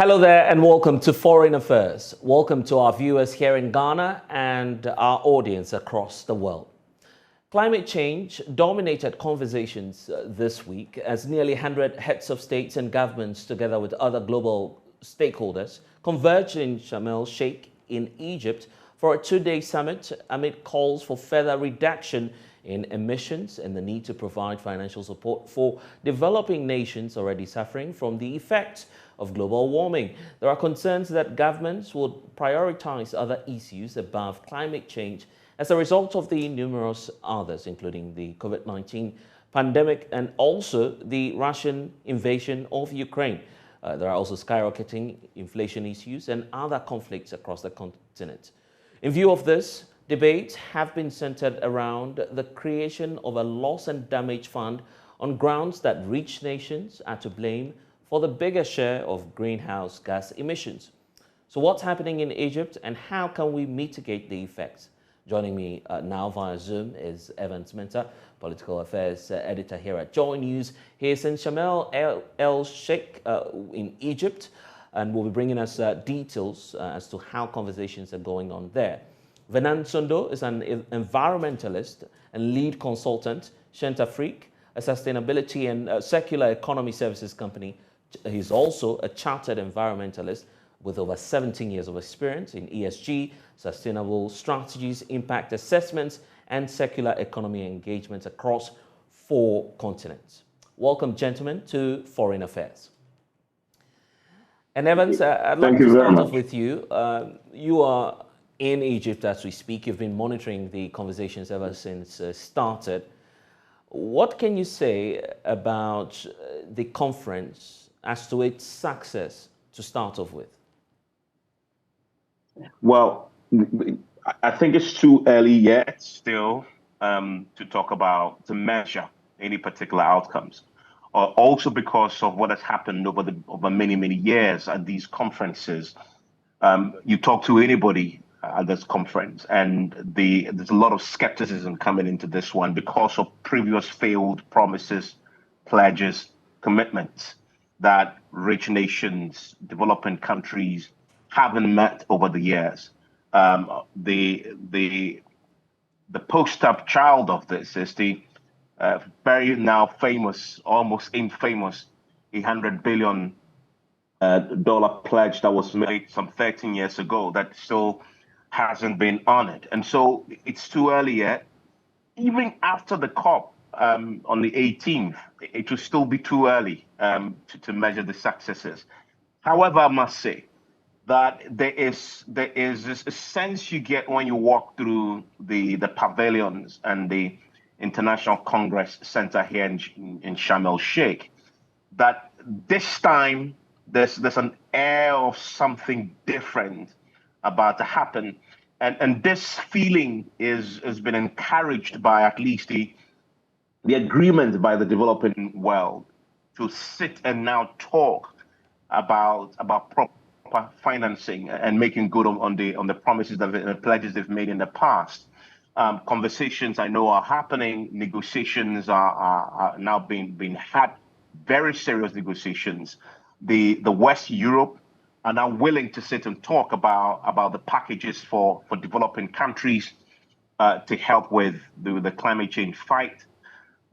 Hello there and welcome to Foreign Affairs. Welcome to our viewers here in Ghana and our audience across the world. Climate change dominated conversations this week as nearly 100 heads of states and governments, together with other global stakeholders, converged in Sharm el-Sheikh in Egypt for a two-day summit amid calls for further reduction in emissions and the need to provide financial support for developing nations already suffering from the effects of global warming. There are concerns that governments would prioritize other issues above climate change as a result of the numerous others, including the COVID-19 pandemic and also the Russian invasion of Ukraine. There are also skyrocketing inflation issues and other conflicts across the continent. In view of this, debates have been centered around the creation of a loss and damage fund on grounds that rich nations are to blame for the bigger share of greenhouse gas emissions. So what's happening in Egypt and how can we mitigate the effects? Joining me now via Zoom is Evans Mensah, political affairs editor here at JoyNews. He is in Sharm el-Sheikh in Egypt, and will be bringing us details as to how conversations are going on there. Venan Sondo is an environmentalist and lead consultant, Shentafrique, a sustainability and circular economy services company. He's also a chartered environmentalist with over 17 years of experience in ESG, sustainable strategies, impact assessments, and circular economy engagement across 4 continents. Welcome, gentlemen, to Foreign Affairs. And Evans, I'd like to start off with you. You are in Egypt as we speak. You've been monitoring the conversations ever since started. What can you say about the conference as to its success to start off with? Well, I think it's too early yet still to talk about, to measure any particular outcomes. Also because of what has happened over many, many years at these conferences. You talk to anybody at this conference and there's a lot of skepticism coming into this one because of previous failed promises, pledges, commitments that rich nations, developing countries haven't met over the years. The poster child of this is the very now famous, almost infamous, $100 billion pledge that was made some 13 years ago that still hasn't been honored. And so it's too early yet. Even after the COP on the 18th, it will still be too early to measure the successes. However, I must say that there is this sense you get when you walk through the pavilions and the International Congress Center here in Sharm el-Sheikh, that this time there's an air of something different about to happen. And this feeling has been encouraged by at least the agreement by the developing world to sit and now talk about proper financing and making good on the promises and the pledges they've made in the past. Conversations I know are happening. Negotiations are now being had. Very serious negotiations. The West Europe are now willing to sit and talk about the packages for developing countries to help with the climate change fight.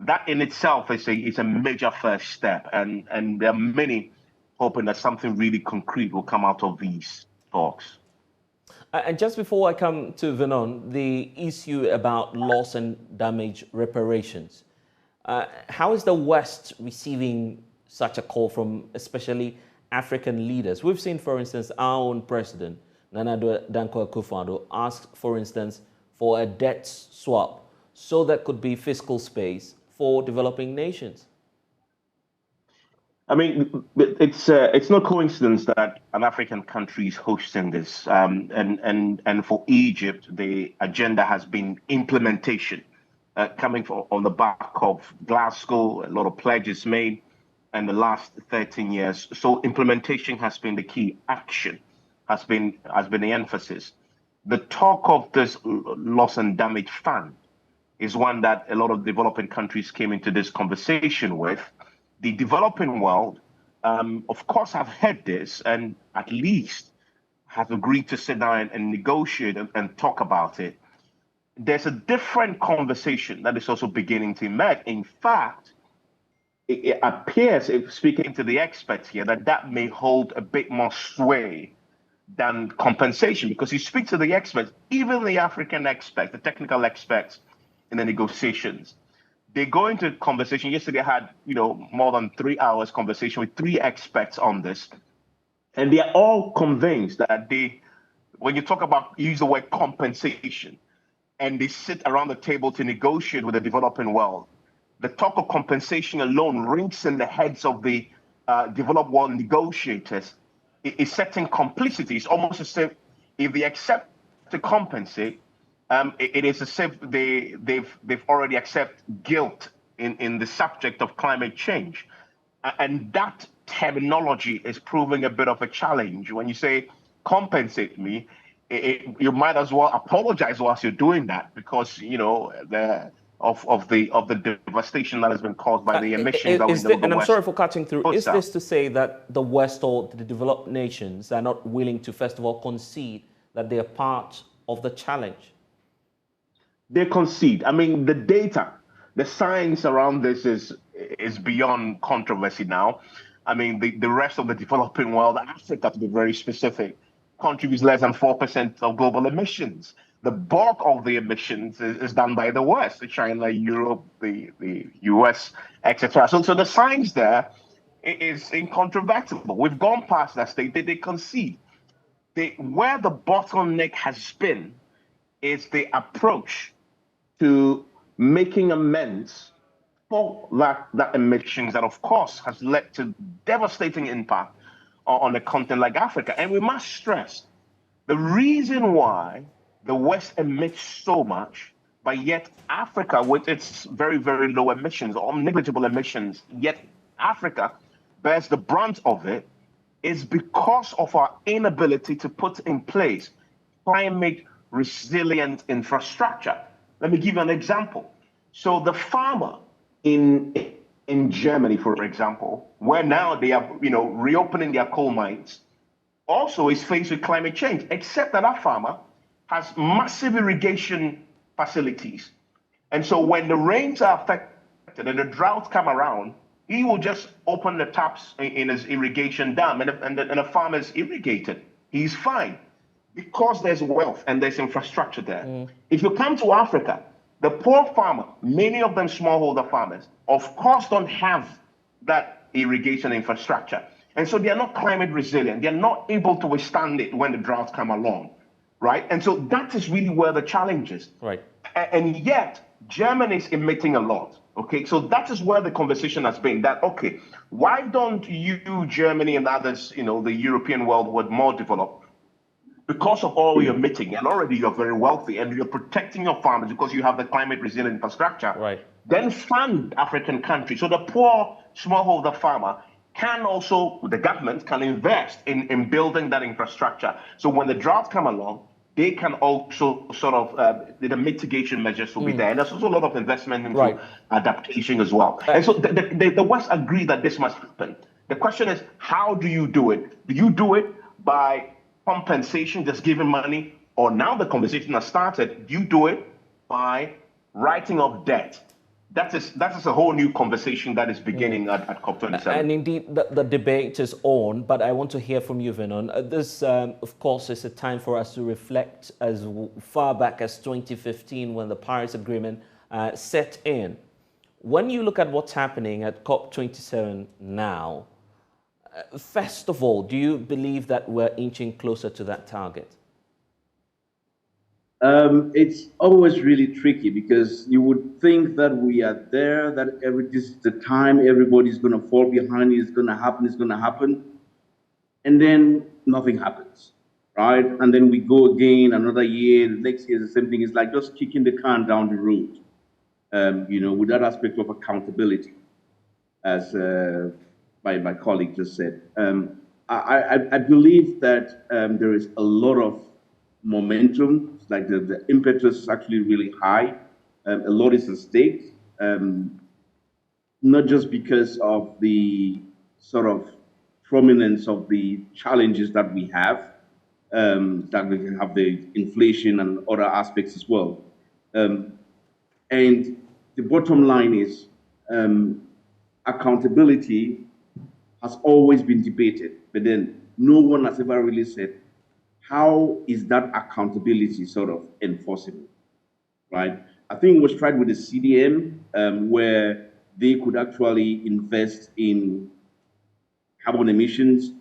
That in itself is a major first step, and there are many hoping that something really concrete will come out of these talks. And just before I come to Venon, the issue about loss and damage reparations. How is the West receiving such a call from especially African leaders? We've seen, for instance, our own president, Nana Dankwa Akufo-Addo, ask, for instance, for a debt swap so there could be fiscal space for developing nations. I mean, it's no coincidence that an African country is hosting this, and for Egypt, the agenda has been implementation, coming on the back of Glasgow, a lot of pledges made in the last 13 years. So implementation has been the key. Action has been the emphasis. The talk of this loss and damage fund is one that a lot of developing countries came into this conversation with. The developing world of course, have heard this and at least have agreed to sit down and negotiate and talk about it. There's a different conversation that is also beginning to emerge. In fact, it appears, if speaking to the experts here, that that may hold a bit more sway than compensation, because you speak to the experts, even the African experts, the technical experts in the negotiations, they go into conversation. Yesterday I had, more than 3 hours conversation with three experts on this, and they are all convinced that when you talk about, use the word compensation, and they sit around the table to negotiate with the developing world, the talk of compensation alone rings in the heads of the developed world negotiators. Is setting complicity. It's almost as if they accept to compensate, it is as if they've already accepted guilt in the subject of climate change, and that terminology is proving a bit of a challenge. When you say compensate me, you might as well apologize whilst you're doing that, because the devastation that has been caused by the emissions that we know the and I'm West sorry for cutting through. puts Is out. this to say that the West or the developed nations are not willing to, first of all, concede that they are part of the challenge? They concede. I mean, the data, the science around this is beyond controversy now. I mean, the rest of the developing world, Africa to be very specific, contributes less than 4% of global emissions. The bulk of the emissions is done by the West, China, Europe, the US, etc. So the science there is incontrovertible. We've gone past that state. They concede. Where the bottleneck has been is the approach to making amends for that emissions that, of course, has led to devastating impact on a continent like Africa. And we must stress the reason why the West emits so much, but yet Africa, with its very, very low emissions or negligible emissions, yet Africa bears the brunt of it, is because of our inability to put in place climate resilient infrastructure. Let me give you an example. So the farmer in Germany, for example, where now they are reopening their coal mines, also is faced with climate change, except that our farmer has massive irrigation facilities. And so when the rains are affected and the droughts come around, he will just open the taps in his irrigation dam, and the farmer is irrigated. He's fine because there's wealth and there's infrastructure there. If you come to Africa, the poor farmer, many of them smallholder farmers, of course don't have that irrigation infrastructure. And so they are not climate resilient. They're not able to withstand it when the droughts come along, right? And so that is really where the challenge is. Right. And yet, Germany is emitting a lot, okay? So that is where the conversation has been, that, okay, why don't you, Germany and others, the European world were more developed, because of all you're emitting, and already you're very wealthy, and you're protecting your farmers because you have the climate resilient infrastructure, Right. then fund African countries. So the poor smallholder farmer can also, the government can invest in building that infrastructure. So when the droughts come along, they can also sort of, the mitigation measures will be there. And there's also a lot of investment into adaptation as well. And so the West agree that this must happen. The question is, how do you do it? Do you do it by compensation, just giving money, or now the conversation has started, you do it by writing off debt? That is a whole new conversation that is beginning at COP27. And indeed, the debate is on, but I want to hear from you, Vernon. This, of course, is a time for us to reflect as far back as 2015 when the Paris Agreement set in. When you look at what's happening at COP27 now, first of all, do you believe that we're inching closer to that target? It's always really tricky, because you would think that we are there, that this is the time everybody's going to fall behind, it's going to happen, and then nothing happens, right? And then we go again another year, the next year the same thing. It's like just kicking the can down the road, with that aspect of accountability, as my colleague just said. I believe that there is a lot of momentum, like the impetus is actually really high. A lot is at stake, not just because of the sort of prominence of the challenges that we have, that we have the inflation and other aspects as well. Um, and the bottom line is accountability has always been debated, but then no one has ever really said, how is that accountability sort of enforceable, right? I think it was tried with the CDM, where they could actually invest in carbon emissions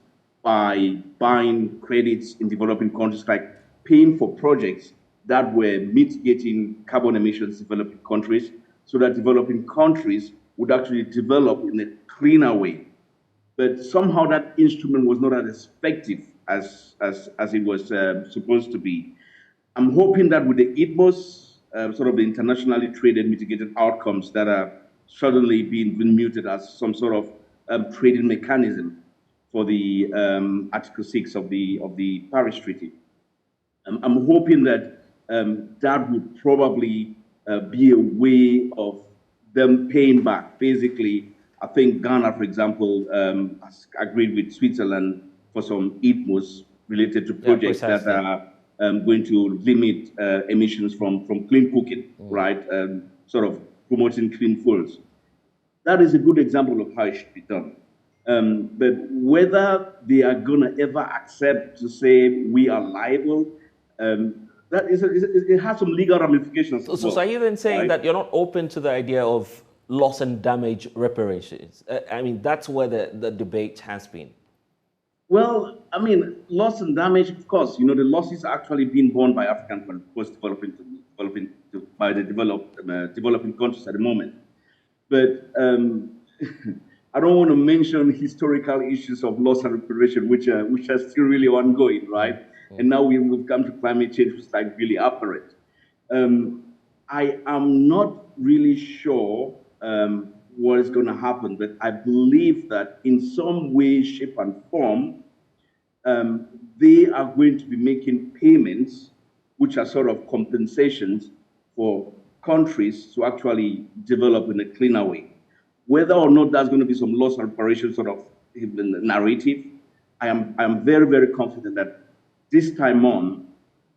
by buying credits in developing countries, like paying for projects that were mitigating carbon emissions in developing countries, so that developing countries would actually develop in a cleaner way. But somehow that instrument was not as effective as it was supposed to be. I'm hoping that with the ITMOS, sort of the internationally traded mitigated outcomes that are suddenly being muted as some sort of trading mechanism for the Article 6 of the Paris Treaty. I'm hoping that that would probably be a way of them paying back. Basically, I think Ghana, for example, has agreed with Switzerland for some ITMOs related to projects that are going to limit emissions from clean cooking, right? Sort of promoting clean fuels. That is a good example of how it should be done. But whether they are going to ever accept to say we are liable, that is, it has some legal ramifications. So are you then saying that you're not open to the idea of loss and damage reparations? I mean, that's where the debate has been. Well, I mean, loss and damage, of course, the losses are actually being borne by African countries, by the developing countries at the moment. But I don't want to mention historical issues of loss and reparation, which are still really ongoing, right? And now we've come to climate change, which is like really apparent. I am not really sure what is going to happen, but I believe that in some way, shape, and form, they are going to be making payments, which are sort of compensations for countries to actually develop in a cleaner way. Whether or not that's going to be some loss and reparation sort of narrative, I am very, very confident that this time on,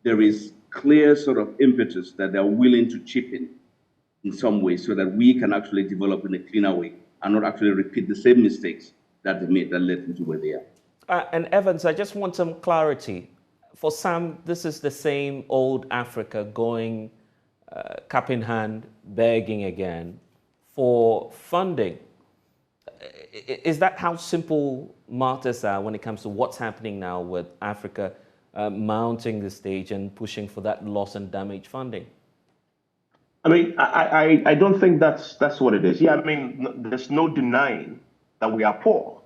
there is clear sort of impetus that they're willing to chip in some way, so that we can actually develop in a cleaner way and not actually repeat the same mistakes that they made that led them to where they are. And Evans, I just want some clarity. For some, this is the same old Africa going cap in hand, begging again for funding. Is that how simple matters are when it comes to what's happening now with Africa mounting the stage and pushing for that loss and damage funding? I mean, I don't think that's what it is. Yeah, I mean, there's no denying that we are poor.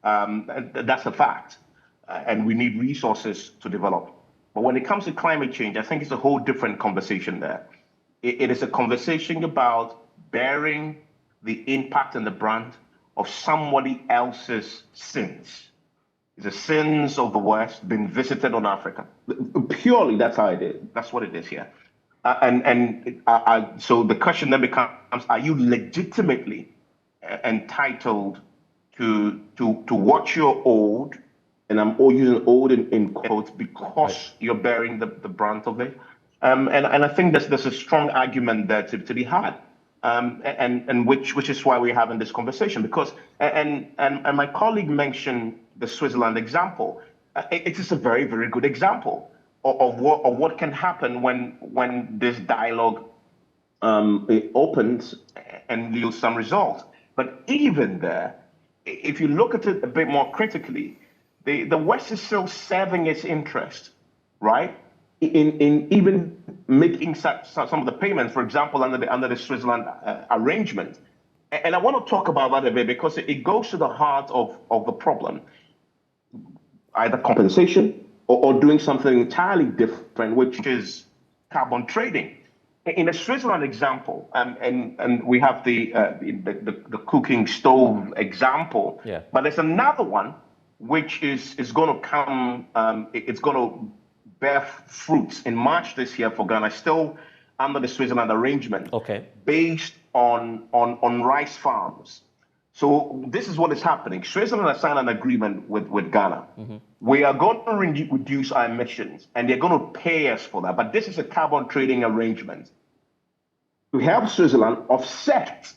That's a fact. And we need resources to develop. But when it comes to climate change, I think it's a whole different conversation there. It is a conversation about bearing the impact and the brunt of somebody else's sins. The sins of the West being visited on Africa. Purely, that's how it is. That's what it is here. So the question then becomes: are you legitimately entitled to what you're owed? And I'm using "owed" in quotes because you're bearing the brunt of it. And I think there's a strong argument there to be had. And which is why we're having this conversation, because and my colleague mentioned the Switzerland example. It is a very, very good example of what can happen when this dialogue it opens and yields some results. But even there, if you look at it a bit more critically, the West is still serving its interest, right? In even making some of the payments, for example, under the Switzerland arrangement. And I want to talk about that a bit because it goes to the heart of the problem. Either compensation or doing something entirely different, which is carbon trading. In the Switzerland example, and we have the cooking stove example, yeah. But there's another one which is going to come. It's going to bear fruits in March this year for Ghana, still under the Switzerland arrangement. Okay. Based on rice farms. So this is what is happening. Switzerland has signed an agreement with Ghana. We are going to reduce our emissions, and they're going to pay us for that. But this is a carbon trading arrangement to help Switzerland offset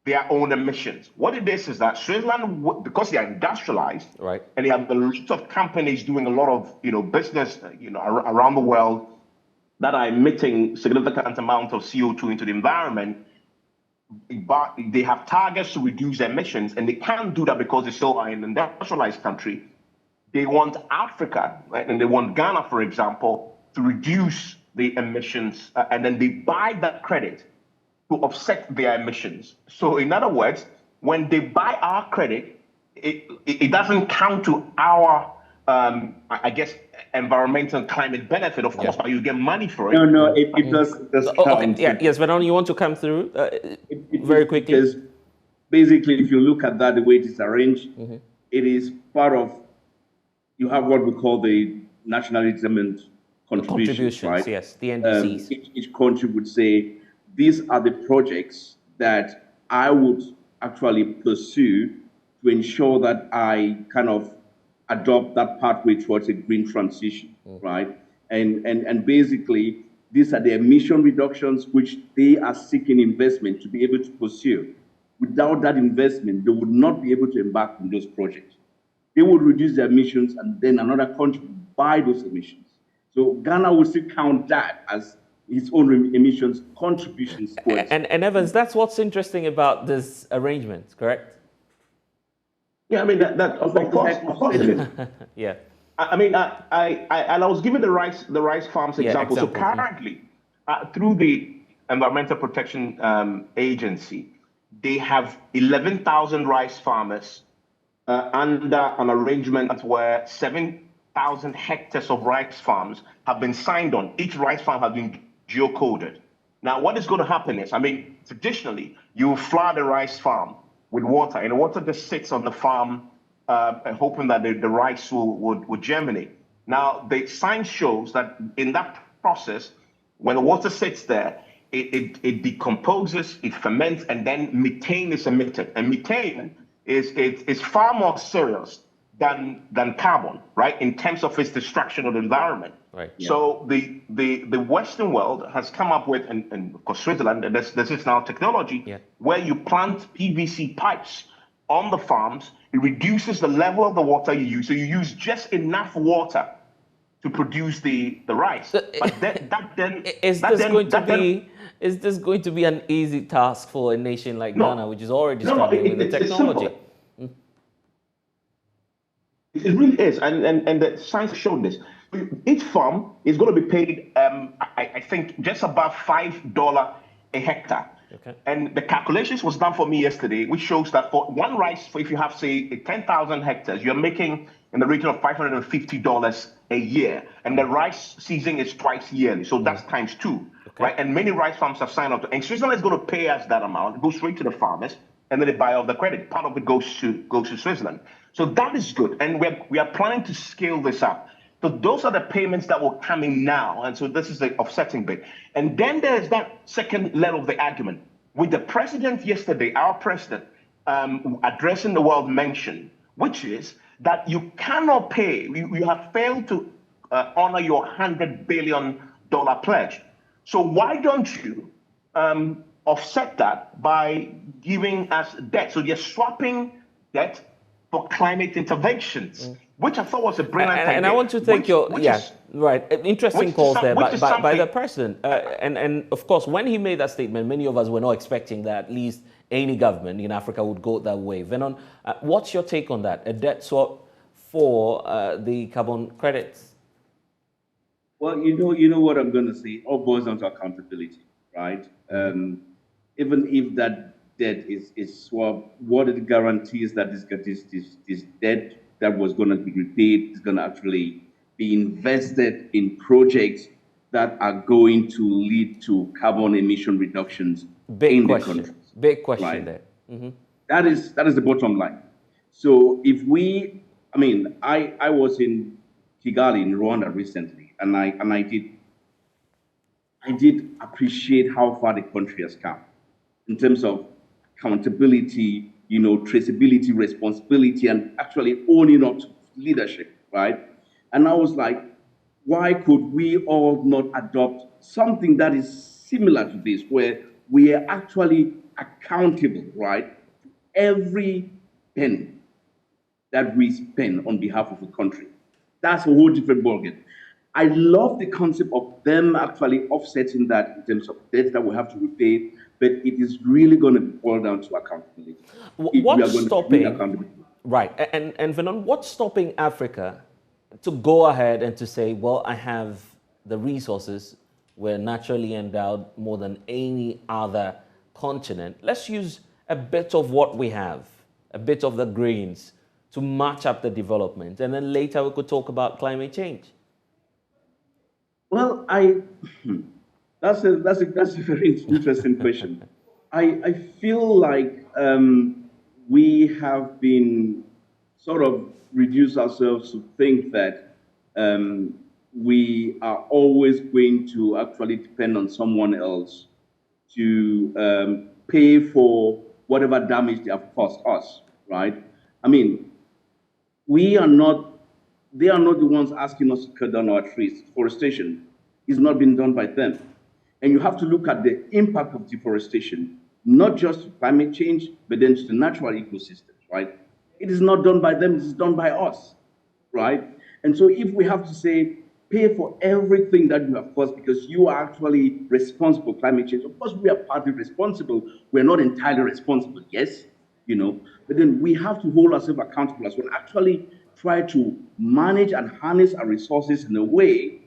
their own emissions. What it is that Switzerland, because they are industrialized, right, and they have a lot of companies doing a lot of business around the world that are emitting significant amount of CO2 into the environment, but they have targets to reduce emissions, and they can't do that because they still are an industrialized country. They want Africa, right, and they want Ghana, for example, to reduce the emissions, and then they buy that credit to offset their emissions. So in other words, when they buy our credit, it doesn't count to our, I guess, environmental climate benefit, of course, but you get money for it. No, it does count. Okay. Yeah, yes, Vernon, you want to come through very quickly? Because basically, if you look at that, the way it is arranged, it is part of, you have what we call the national development contributions, right? Yes, the NDCs. Each country would say, these are the projects that I would actually pursue to ensure that I kind of adopt that pathway towards a green transition, right? And basically, these are the emission reductions which they are seeking investment to be able to pursue. Without that investment, they would not be able to embark on those projects. They would reduce their emissions, and then another country would buy those emissions. So Ghana would still count that as its own emissions contributions. And Evans, that's what's interesting about this arrangement, correct? Yeah, I mean that of course it is. Yeah. I mean, I was given the rice farms example. So currently, through the Environmental Protection Agency, they have 11,000 rice farmers under an arrangement where 7,000 hectares of rice farms have been signed on. Each rice farm has been geocoded. Now, what is going to happen is, I mean, traditionally, you flood the rice farm with water, and the water just sits on the farm, hoping that the rice would germinate. Now, the science shows that in that process, when the water sits there, it decomposes, it ferments, and then methane is emitted. And methane is far more serious than carbon, right? In terms of its destruction of the environment. Right. Yeah. So the Western world has come up with, and of course Switzerland, and this is now technology, where you plant PVC pipes on the farms. It reduces the level of the water you use. So you use just enough water to produce the rice. But is this going to be an easy task for a nation like Ghana, which is already struggling with the technology? It really is, and the science showed this. Each farm is going to be paid, I think, just above $5 a hectare. Okay. And the calculations was done for me yesterday, which shows that for one rice, if you have, say, 10,000 hectares, you're making in the region of $550 a year. And the rice season is twice yearly, so that's times 2, right? And many rice farms have signed up to, and Switzerland is going to pay us that amount. It goes straight to the farmers, and then they buy off the credit. Part of it goes to Switzerland. So that is good, and we are planning to scale this up. So those are the payments that will come in now, and so this is the offsetting bit. And then there's that second level of the argument. With the president yesterday, our president, addressing the world mentioned, which is that you cannot pay, you have failed to honor your $100 billion pledge. So why don't you offset that by giving us debt? So you're swapping debt for climate interventions, which I thought was a brilliant idea. And I want to thank interesting calls there by the president. And of course, when he made that statement, many of us were not expecting that at least any government in Africa would go that way. Venon, what's your take on that? A debt swap for the carbon credits? Well, you know what I'm going to say. All boils down to accountability, right? Even if that debt is swapped, what are the guarantees that this debt that was going to be repaid is going to actually be invested in projects that are going to lead to carbon emission reductions in the country? Big question, right? There. That is the bottom line. So if I was in Kigali in Rwanda recently, and I did appreciate how far the country has come in terms of accountability, traceability, responsibility, and actually owning up to leadership, right? And I was like, why could we all not adopt something that is similar to this, where we are actually accountable, right? Every penny that we spend on behalf of the country. That's a whole different ballgame. I love the concept of them actually offsetting that in terms of debt that we have to repay, but it is really going to boil down to accountability. If we are What's going to be stopping, accountable. right, and Vernon, what's stopping Africa to go ahead and to say, well, I have the resources, we're naturally endowed more than any other continent. Let's use a bit of what we have, a bit of the greens to match up the development. And then later we could talk about climate change. Well, that's a very interesting question. I feel like we have been sort of reduced ourselves to think that we are always going to actually depend on someone else to pay for whatever damage they have caused us, right? I mean, we are not, they are not the ones asking us to cut down our trees. Deforestation is not being done by them. And you have to look at the impact of deforestation, not just to climate change, but then to the natural ecosystems, right? It is not done by them, it is done by us, right? And so if we have to say, pay for everything that you have caused because you are actually responsible for climate change, of course we are partly responsible, we're not entirely responsible, yes, but then we have to hold ourselves accountable as well, actually try to manage and harness our resources in a way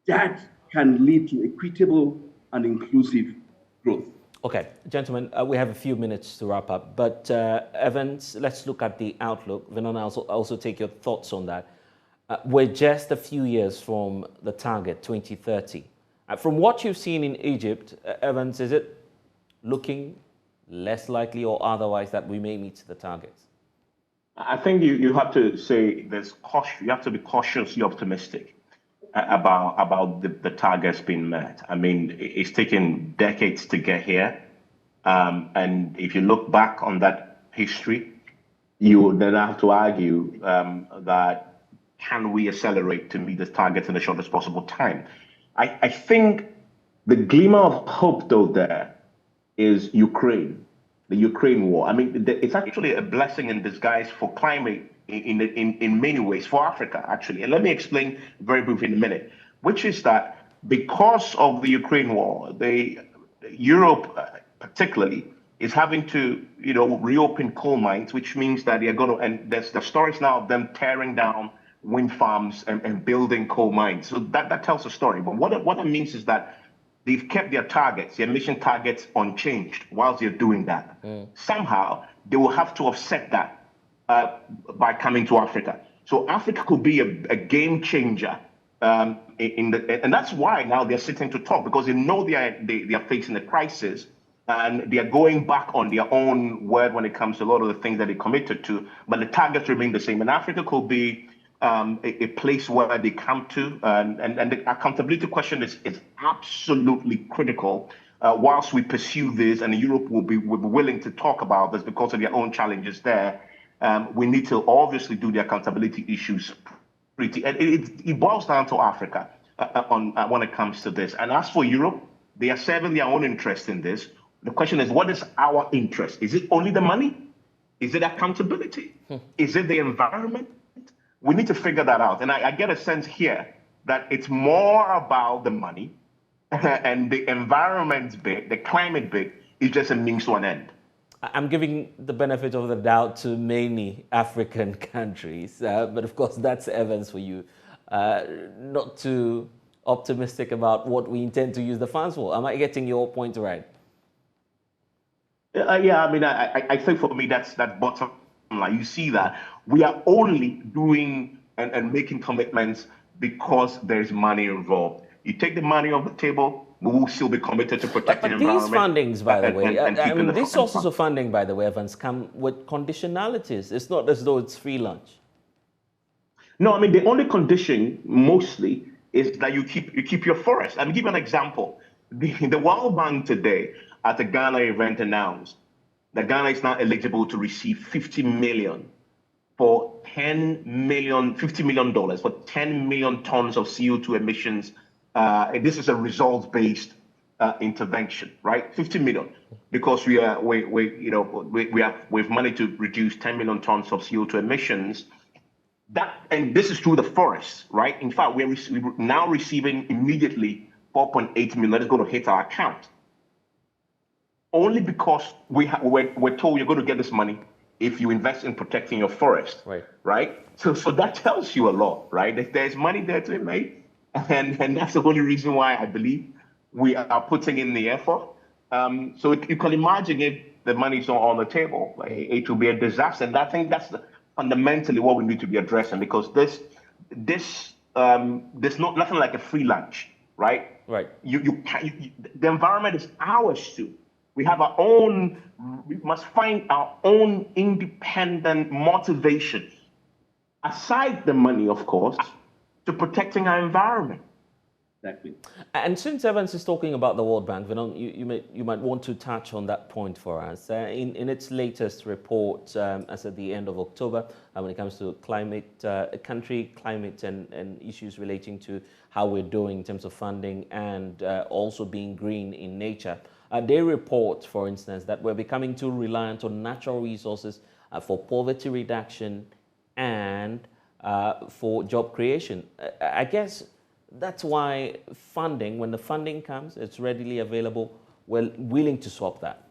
that can lead to equitable and inclusive growth. Okay, gentlemen, we have a few minutes to wrap up, but Evans, let's look at the outlook. Vernon, I'll also take your thoughts on that. We're just a few years from the target, 2030. From what you've seen in Egypt, Evans, is it looking less likely or otherwise that we may meet the targets? I think you have to say there's caution. You have to be cautiously optimistic about the targets being met. I mean, it's taken decades to get here, and if you look back on that history, you then have to argue that can we accelerate to meet the targets in the shortest possible time? I think the glimmer of hope, though, there is Ukraine, the Ukraine war. I mean, it's actually a blessing in disguise for climate in many ways, for Africa, actually. And let me explain very briefly in a minute, which is that because of the Ukraine war, Europe particularly is having to, reopen coal mines, which means that they're going to, and there's the stories now of them tearing down wind farms and building coal mines. So that tells a story. But what it means is that they've kept their targets, their emission targets unchanged whilst they're doing that. Somehow, they will have to offset that by coming to Africa. So Africa could be a game changer. And that's why now they're sitting to talk, because they know they are facing a crisis and they are going back on their own word when it comes to a lot of the things that they committed to, but the targets remain the same. And Africa could be a place where they come to, and the accountability question is absolutely critical. Whilst we pursue this, and Europe will be willing to talk about this because of their own challenges there, we need to obviously do the accountability issues pretty. And it boils down to Africa when it comes to this. And as for Europe, they are serving their own interest in this. The question is, what is our interest? Is it only the money? Is it accountability? Is it the environment? We need to figure that out. And I get a sense here that it's more about the money and the environment bit, the climate bit is just a means to an end. I'm giving the benefit of the doubt to many African countries, but of course that's evidence for you. Not too optimistic about what we intend to use the funds for. Am I getting your point right? Yeah, I mean, I think for me that's bottom line. You see that we are only doing and making commitments because there's money involved. You take the money off the table, we will still be committed to protecting the environment. But these fundings, by the way, I mean, these sources of funding, by the way, Evans, come with conditionalities. It's not as though it's free lunch. No, I mean, the only condition mostly is that you keep your forest. I'll give you an example. The World Bank today at the Ghana event announced that Ghana is now eligible to receive 50 million for 10 million, $50 million for 10 million tons of CO2 emissions. This is a results-based intervention, right? 50 million, because we've managed to reduce 10 million tons of CO2 emissions. And this is through the forests, right? In fact, we're now receiving immediately 4.8 million that is going to hit our account. Only because we're told you're going to get this money if you invest in protecting your forest, right? So that tells you a lot, right? There's money there to be made, and that's the only reason why I believe we are putting in the effort. So you can imagine if the money's not on the table, it will be a disaster. And I think that's fundamentally what we need to be addressing, because there's nothing like a free lunch, right? Right. The environment is ours too. We have our own. We must find our own independent motivation, aside the money, of course, to protecting our environment. Exactly. And since Evans is talking about the World Bank, you might want to touch on that point for us. In its latest report, as at the end of October, when it comes to climate, country climate and issues relating to how we're doing in terms of funding and also being green in nature, they report, for instance, that we're becoming too reliant on natural resources for poverty reduction and for job creation. I guess that's why funding, when the funding comes, it's readily available. We're willing to swap that.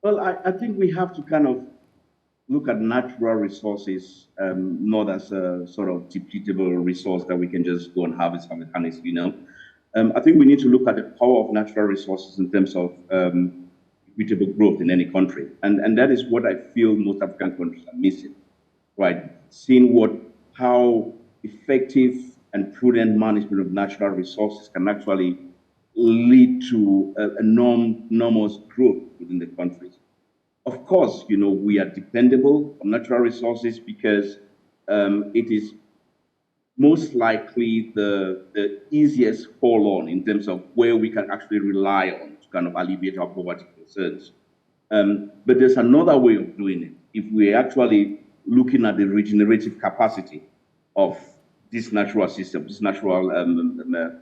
Well, I think we have to kind of look at natural resources not as a sort of depletable resource that we can just go and harvest. I think we need to look at the power of natural resources in terms of equitable growth in any country. And that is what I feel most African countries are missing, right? Seeing how effective and prudent management of natural resources can actually lead to enormous growth within the countries. Of course, we are dependable on natural resources because it is most likely the easiest fall on in terms of where we can actually rely on to kind of alleviate our poverty concerns. But there's another way of doing it. If we're actually looking at the regenerative capacity of these natural systems, these natural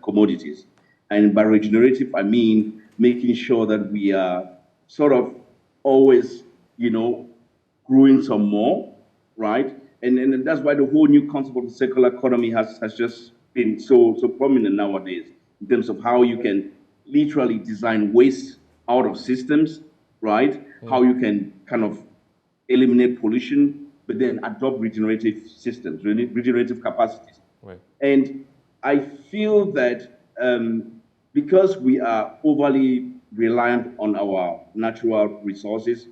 commodities. And by regenerative, I mean making sure that we are sort of always, growing some more, right? And that's why the whole new concept of the circular economy has just been so prominent nowadays, in terms of how you can literally design waste out of systems, right? How you can kind of eliminate pollution, but then adopt regenerative systems, regenerative capacities. Right. And I feel that because we are overly reliant on our natural resources,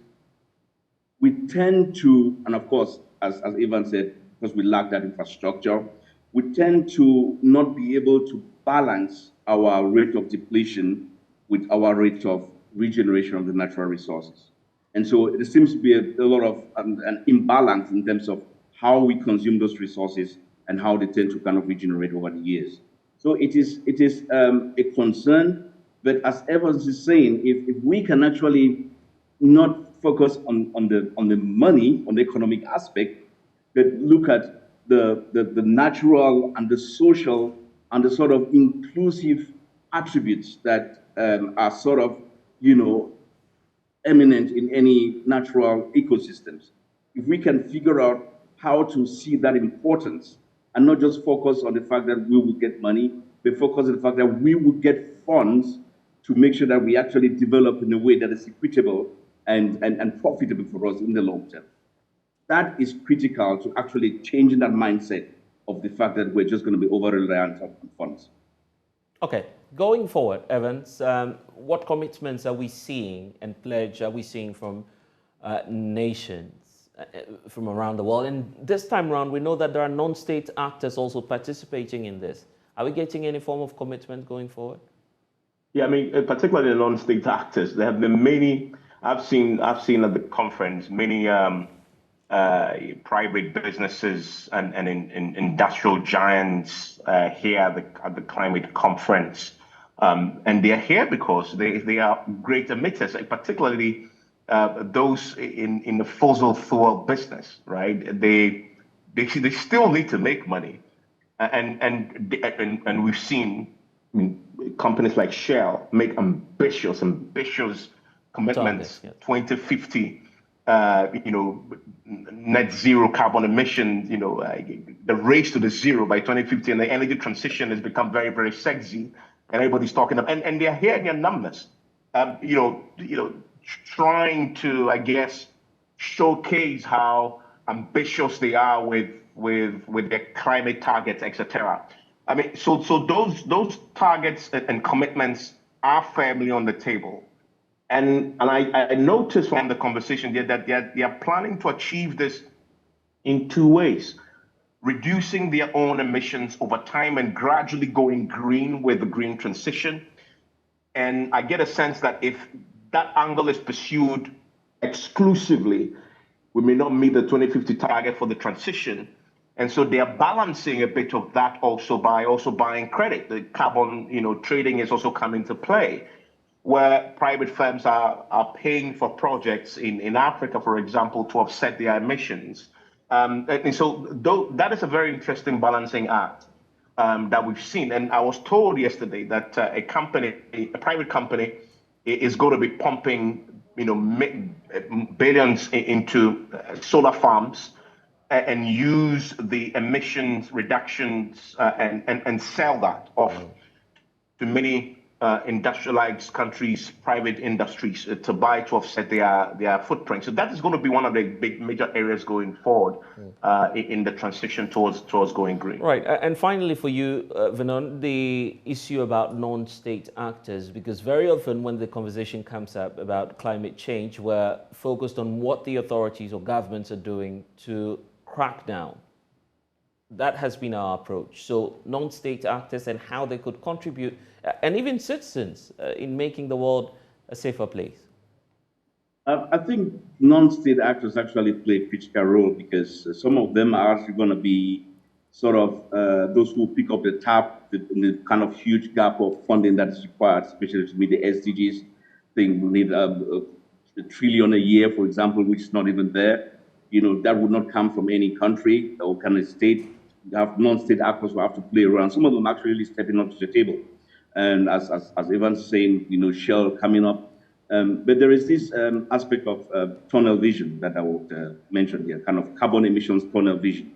we tend to, and of course, as Ivan said, because we lack that infrastructure, we tend to not be able to balance our rate of depletion with our rate of regeneration of the natural resources. And so there seems to be a lot of an imbalance in terms of how we consume those resources and how they tend to kind of regenerate over the years. So it is a concern, but as Evans is saying, if we can actually not focus on the money, on the economic aspect, but look at the natural and the social and the sort of inclusive attributes that are sort of, eminent in any natural ecosystems. If we can figure out how to see that importance and not just focus on the fact that we will get money, but focus on the fact that we will get funds to make sure that we actually develop in a way that is equitable and profitable for us in the long term. That is critical to actually changing that mindset of the fact that we're just going to be over-reliant on funds. Okay, going forward, Evans, what commitments are we seeing and pledge are we seeing from nations from around the world? And this time around, we know that there are non-state actors also participating in this. Are we getting any form of commitment going forward? Yeah, I mean, particularly the non-state actors. There have been many. I've seen at the conference many private businesses and industrial giants here at the climate conference, and they are here because they are great emitters, particularly those in the fossil fuel business, right? They still need to make money, and we've seen companies like Shell make ambitious commitments. Targets, yeah. 2050, net zero carbon emissions. The race to the zero by 2050, and the energy transition has become very, very sexy, and everybody's talking about. And they're here in their numbers. Trying to, I guess, showcase how ambitious they are with their climate targets, etc. I mean, so those targets and commitments are firmly on the table. And I noticed from the conversation there that they are planning to achieve this in two ways: reducing their own emissions over time and gradually going green with the green transition. And I get a sense that if that angle is pursued exclusively, we may not meet the 2050 target for the transition. And so they are balancing a bit of that also by also buying credit. The carbon, trading is also coming to play, where private firms are paying for projects in Africa, for example, to offset their emissions. And so that is a very interesting balancing act that we've seen. And I was told yesterday that a private company, is going to be pumping, billions into solar farms and use the emissions reductions and sell that off to many industrialized countries, private industries, to buy to offset their footprint. So that is going to be one of the big major areas going forward in the transition towards going green. Right. And finally for you, Vernon, the issue about non-state actors, because very often when the conversation comes up about climate change, we're focused on what the authorities or governments are doing to crack down. That has been our approach. So non-state actors and how they could contribute, and even citizens, in making the world a safer place. I think non-state actors actually play a critical role, because some of them are actually going to be sort of those who pick up the tab in the kind of huge gap of funding that is required, especially to meet the SDGs. I think we need a trillion a year, for example, which is not even there. That would not come from any country or kind of state. You have non-state actors who have to play around. Some of them actually really stepping up to the table. And as Evan's saying, Shell coming up. But there is this aspect of tunnel vision that I would mention here, kind of carbon emissions tunnel vision,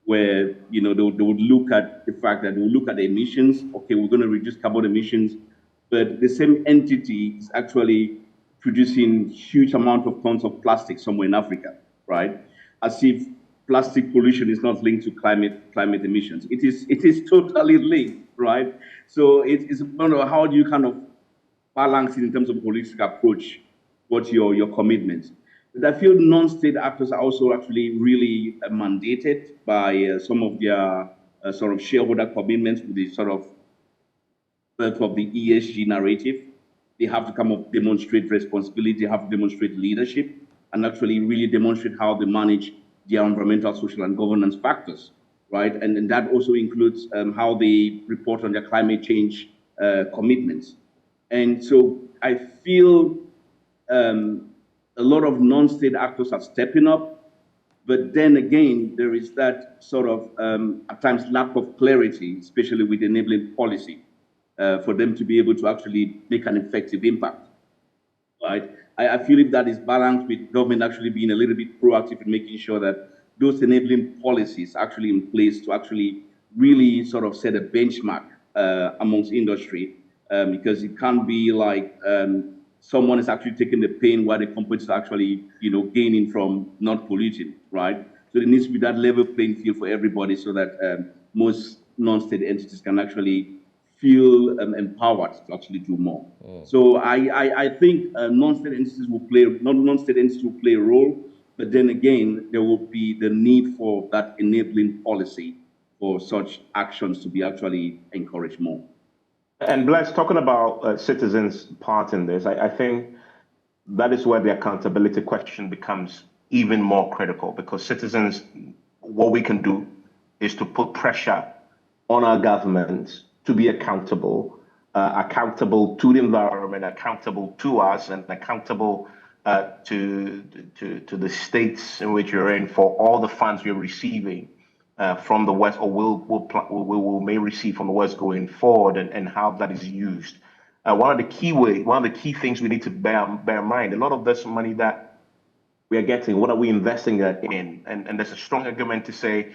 where they would look at the fact that we'll look at the emissions. Okay, we're going to reduce carbon emissions, but the same entity is actually producing huge amount of tons of plastic somewhere in Africa, right? As if plastic pollution is not linked to climate emissions. It is totally linked, right? So it's a matter of how do you kind of balance it in terms of holistic approach, what's your commitments. But I feel non-state actors are also actually really mandated by some of their sort of shareholder commitments with the sort of birth of the ESG narrative. They have to come up, demonstrate responsibility, they have to demonstrate leadership, and actually really demonstrate how they manage their environmental, social, and governance factors, right? And that also includes how they report on their climate change commitments. And so I feel a lot of non-state actors are stepping up, but then again, there is that sort of, at times, lack of clarity, especially with enabling policy, for them to be able to actually make an effective impact, right? I feel if that is balanced with government actually being a little bit proactive in making sure that those enabling policies are actually in place to actually really sort of set a benchmark amongst industry, because it can't be like someone is actually taking the pain while the companies are actually, gaining from not polluting, right? So there needs to be that level playing field for everybody so that most non-state entities can actually feel empowered to actually do more. So I think non-state entities will play a role, but then again, there will be the need for that enabling policy for such actions to be actually encouraged more. And Bless, talking about citizens' part in this, I think that is where the accountability question becomes even more critical, because citizens, what we can do is to put pressure on our governments to be accountable to the environment, accountable to us, and accountable to the states in which you're in for all the funds we're receiving from the West, or will may receive from the West going forward, and how that is used. One of the key things we need to bear in mind, a lot of this money that we are getting, what are we investing that in? And there's a strong argument to say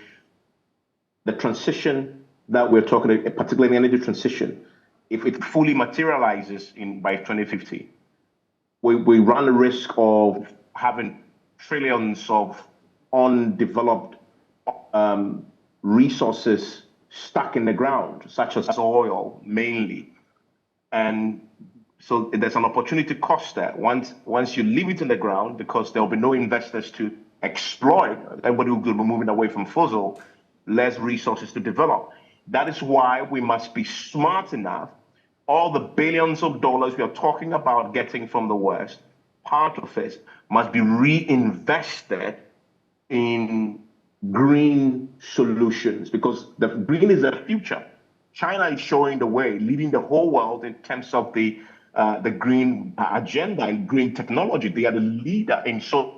the transition that we're talking about, particularly the energy transition, if it fully materializes by 2050, we run the risk of having trillions of undeveloped resources stuck in the ground, such as oil mainly. And so there's an opportunity cost there. Once you leave it in the ground, because there will be no investors to exploit, everybody will be moving away from fossil, less resources to develop. That is why we must be smart enough. All the billions of dollars we are talking about getting from the West, part of it must be reinvested in green solutions, because the green is the future. China is showing the way, leading the whole world in terms of the green agenda and green technology. They are the leader in solar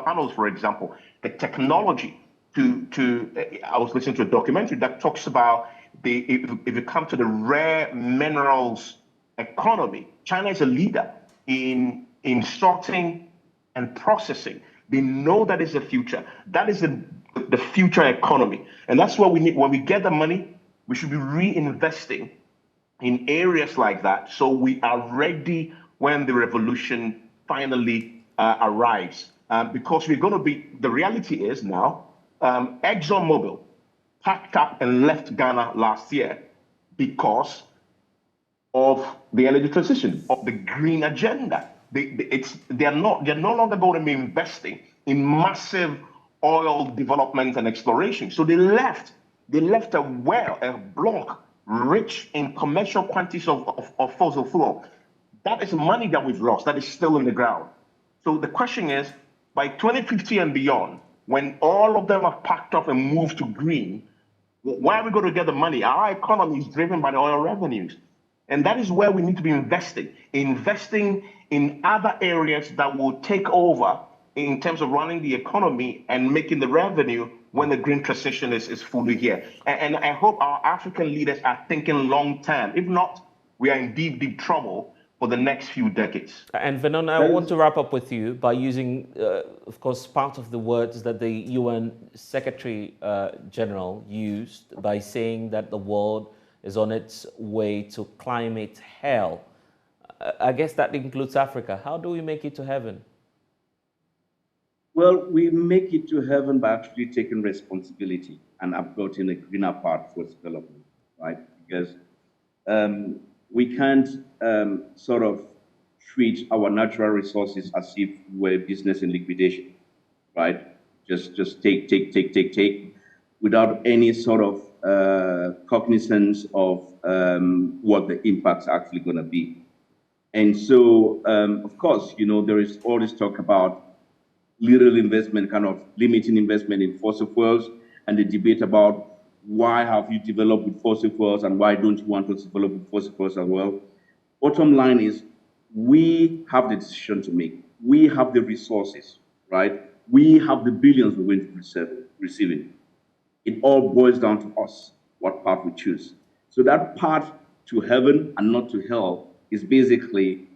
panels, for example. The technology I was listening to a documentary that talks about if you come to the rare minerals economy, China is a leader in sorting and processing. They know that is the future. That is the future economy. And that's what we need. When we get the money, we should be reinvesting in areas like that, so we are ready when the revolution finally arrives. Because we're going to be, the reality is now, ExxonMobil packed up and left Ghana last year because of the energy transition, of the green agenda. They're no longer going to be investing in massive oil development and exploration. So they left a block rich in commercial quantities of fossil fuel. That is money that we've lost, that is still in the ground. So the question is, by 2050 and beyond, when all of them are packed up and moved to green, where are we going to get the money? Our economy is driven by the oil revenues. And that is where we need to be investing in other areas that will take over in terms of running the economy and making the revenue when the green transition is fully here. And I hope our African leaders are thinking long term. If not, we are in deep, deep trouble for the next few decades. And Vernon, I want to wrap up with you by using, of course, part of the words that the UN Secretary General used by saying that the world is on its way to climate hell. I guess that includes Africa. How do we make it to heaven? Well, we make it to heaven by actually taking responsibility and upvoting a greener path for development, right? Because we can't sort of treat our natural resources as if we're a business in liquidation, right? Just take, without any sort of cognizance of what the impacts are actually going to be. And so, of course, there is all this talk about little investment, kind of limiting investment in fossil fuels, and the debate about why have you developed with fossil fuels and why don't you want to develop with fossil fuels as well. Bottom line is, we have the decision to make. We have the resources, right? We have the billions we're going to receive it. It all boils down to us, what path we choose. So that path to heaven and not to hell is basically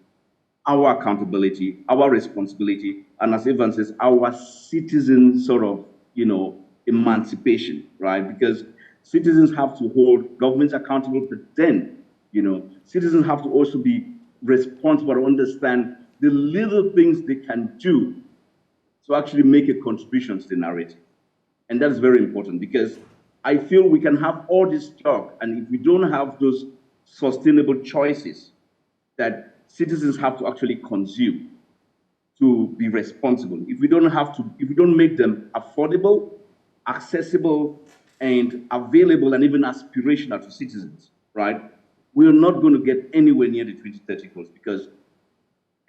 our accountability, our responsibility, and as Evan says, our citizen sort of, emancipation, right? Because citizens have to hold governments accountable, but then, citizens have to also be responsible to understand the little things they can do to actually make a contribution to the narrative. And that is very important, because I feel we can have all this talk, and if we don't have those sustainable choices that citizens have to actually consume to be responsible, if we don't make them affordable, accessible, and available, and even aspirational to citizens, right? We're not going to get anywhere near the 2030 goals, because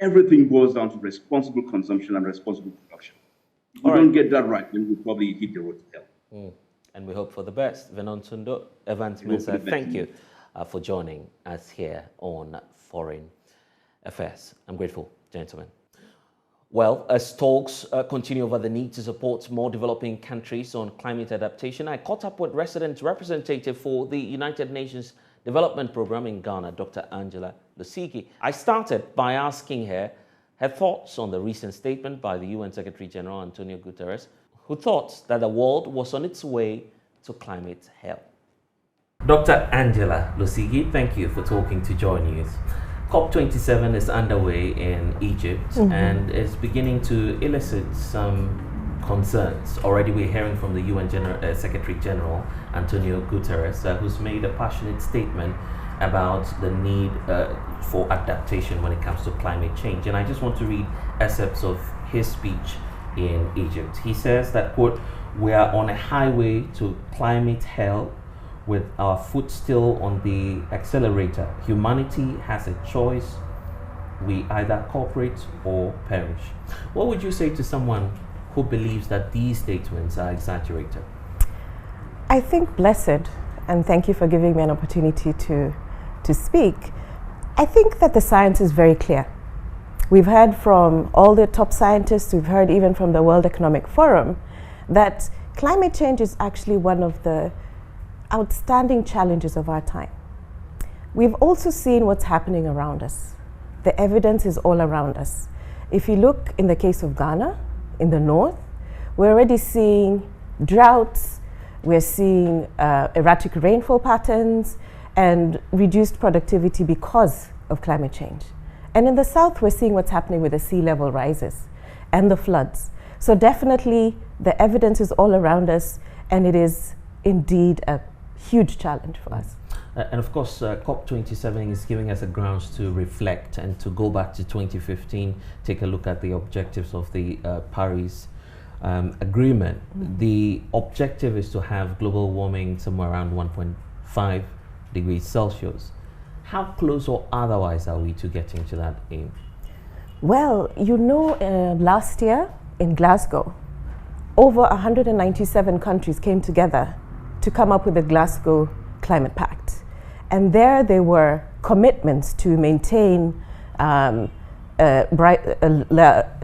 everything boils down to responsible consumption and responsible production. If we don't get that right, then we'll probably hit the road to hell. And we hope for the best. Vernon Tundo, Evans Mensah, thank you for joining us here on Foreign Affairs. I'm grateful, gentlemen. Well, as talks continue over the need to support more developing countries on climate adaptation, I caught up with resident representative for the United Nations Development Programme in Ghana, Dr. Angela Lusigi. I started by asking her thoughts on the recent statement by the UN Secretary General Antonio Guterres, who thought that the world was on its way to climate hell. Dr. Angela Lusigi, thank you for talking to JoyNews. COP27 is underway in Egypt and is beginning to elicit some concerns. Already we're hearing from the UN Secretary General Antonio Guterres, who's made a passionate statement about the need for adaptation when it comes to climate change. And I just want to read excerpts of his speech in Egypt. He says that, quote, "We are on a highway to climate hell with our foot still on the accelerator. Humanity has a choice. We either cooperate or perish." What would you say to someone who believes that these statements are exaggerated? I think, Blessed, and thank you for giving me an opportunity to speak. I think that the science is very clear. We've heard from all the top scientists, we've heard even from the World Economic Forum, that climate change is actually one of the outstanding challenges of our time. We've also seen what's happening around us. The evidence is all around us. If you look in the case of Ghana, in the north, we're already seeing droughts, we're seeing erratic rainfall patterns and reduced productivity because of climate change. And in the south, we're seeing what's happening with the sea level rises and the floods. So definitely the evidence is all around us, and it is indeed a huge challenge for us. And of course, COP27 is giving us a grounds to reflect and to go back to 2015, take a look at the objectives of the Paris Agreement. The objective is to have global warming somewhere around 1.5 degrees Celsius. How close or otherwise are we to getting to that aim? Well, you know, last year in Glasgow, over 197 countries came together to come up with the Glasgow Climate Pact. And there were commitments to maintain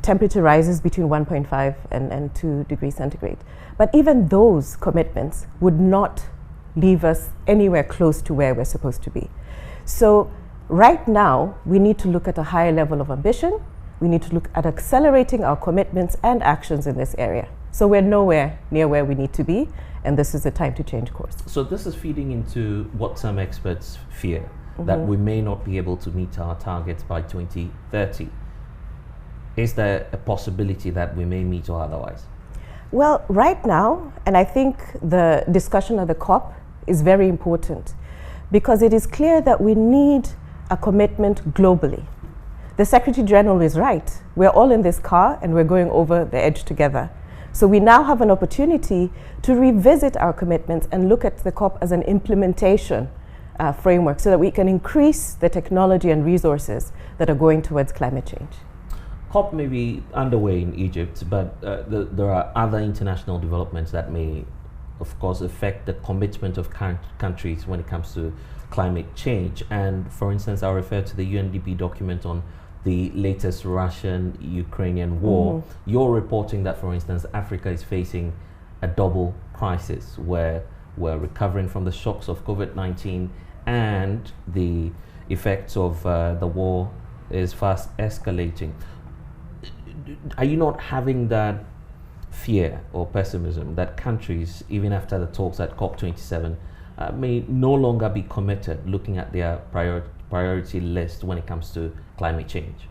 temperature rises between 1.5 and 2 degrees centigrade. But even those commitments would not leave us anywhere close to where we're supposed to be. So right now, we need to look at a higher level of ambition. We need to look at accelerating our commitments and actions in this area. So we're nowhere near where we need to be, and this is the time to change course. So this is feeding into what some experts fear, that we may not be able to meet our targets by 2030. Is there a possibility that we may meet or otherwise? Well, right now, and I think the discussion at the COP is very important, because it is clear that we need a commitment globally. The Secretary General is right. We're all in this car and we're going over the edge together. So we now have an opportunity to revisit our commitments and look at the COP as an implementation framework so that we can increase the technology and resources that are going towards climate change. COP may be underway in Egypt, but there are other international developments that may, of course, affect the commitment of countries when it comes to climate change. And for instance, I'll refer to the UNDP document on the latest Russian-Ukrainian war. You're reporting that, for instance, Africa is facing a double crisis where we're recovering from the shocks of COVID-19 and the effects of the war is fast escalating. Are you not having that fear or pessimism that countries, even after the talks at COP27, may no longer be committed looking at their priority list when it comes to climate change?